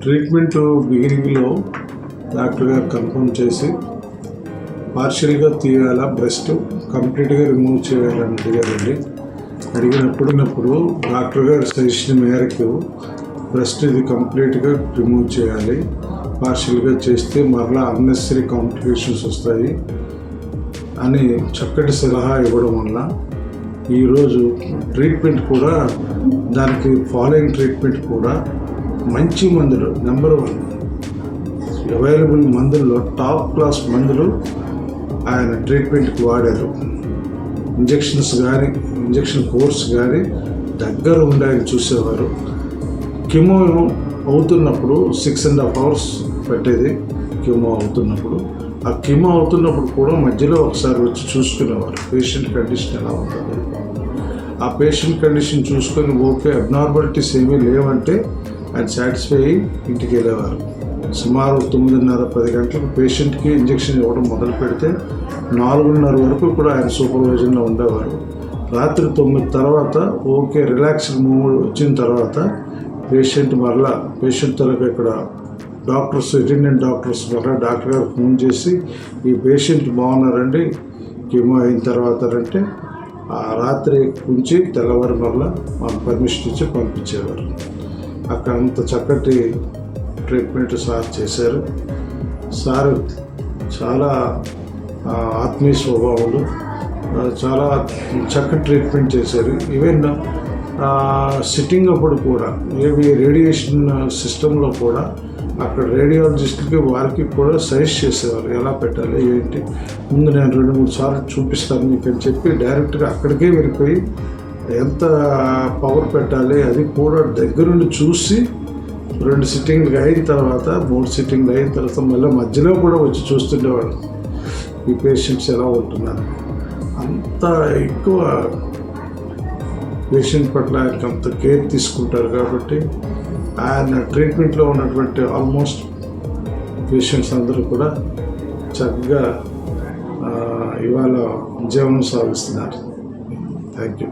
Treatment బిగినింగ్లో doctor గారు confirm చేసి పార్షియల్గా తీయాలా, బ్రెస్ట్ కంప్లీట్గా రిమూవ్ చేయాలని అడిగారండి. అడిగినప్పుడు డాక్టర్ గారి సజెషన్ మేరకు బ్రెస్ట్ ఇది కంప్లీట్గా రిమూవ్ చేయాలి, పార్షియల్గా చేస్తే మరలా అన్నెసరీ కాంప్లికేషన్స్ వస్తాయి అని చక్కటి సలహా ఇవ్వడం వల్ల ఈరోజు ట్రీట్మెంట్ కూడా దానికి ఫాలోయింగ్ ట్రీట్మెంట్ కూడా మంచి మందులు నెంబర్ 1 అవైలబుల్ మందుల్లో టాప్ క్లాస్ మందులు ఆయన ట్రీట్మెంట్కి వాడారు. ఇంజెక్షన్ కోర్స్ కానీ దగ్గర ఉండి ఆయన చూసేవారు. కెమో అవుతున్నప్పుడు 6.5 hours పెట్టేది. కెమో అవుతున్నప్పుడు ఆ కెమో అవుతున్నప్పుడు కూడా మధ్యలో ఒకసారి వచ్చి చూసుకునేవారు పేషెంట్ కండిషన్ ఎలా ఉంటుంది. ఆ పేషెంట్ కండిషన్ చూసుకొని ఓకే అబ్నార్మాలిటీస్ ఏమీ లేవంటే ఆయన సాటిస్ఫై అయ్యి ఇంటికి వెళ్ళేవారు. సుమారు 9:30-10 గంటలకు పేషెంట్కి ఇంజెక్షన్ ఇవ్వడం మొదలు పెడితే 4:30 వరకు కూడా ఆయన సూపర్వైజన్లో ఉండేవారు. రాత్రి 9 తర్వాత ఓకే రిలాక్స్డ్ మూడ్ వచ్చిన తర్వాత పేషెంట్ తరగతి ఇక్కడ డాక్టర్స్ అటెండెంట్ డాక్టర్స్ మరలా డాక్టర్ గారు ఫోన్ చేసి ఈ పేషెంట్ బాగున్నారండి కెమో అయిన తర్వాత అంటే ఆ రాత్రి ఉంచి తెల్లవారు మరలా మాకు పర్మిషన్ ఇచ్చి పంపించేవారు. అక్కడ అంత చక్కటి ట్రీట్మెంట్ సార్ చేశారు. సార్ చాలా ఆత్మీయ స్వభావాలు, చాలా చక్కటి ట్రీట్మెంట్ చేశారు. ఈవెన్ సిట్టింగ్ అప్పుడు కూడా రేడియేషన్ సిస్టంలో కూడా అక్కడ రేడియాలజిస్ట్కి వారికి కూడా సజెస్ట్ చేసేవారు ఎలా పెట్టాలి ఏంటి. ముందు నేను 2-3 సార్లు చూపిస్తాను మీకు అని చెప్పి డైరెక్ట్గా అక్కడికే వెళ్ళిపోయి ఎంత పవర్ పెట్టాలి అది కూడా దగ్గరుండి చూసి 2 సిట్టింగ్లు అయిన తర్వాత 3 సిట్టింగ్లు అయిన తర్వాత మళ్ళీ మధ్యలో కూడా వచ్చి చూస్తుండేవాడు ఈ పేషెంట్స్ ఎలా ఉంటున్నారు. అంత ఎక్కువ పేషెంట్ పట్ల ఆయనకు అంత కేర్ తీసుకుంటారు కాబట్టి ఆయన ట్రీట్మెంట్లో ఉన్నటువంటి ఆల్మోస్ట్ పేషెంట్స్ అందరూ కూడా చక్కగా ఇవాళ జీవనం సాగిస్తున్నారు. Thank you.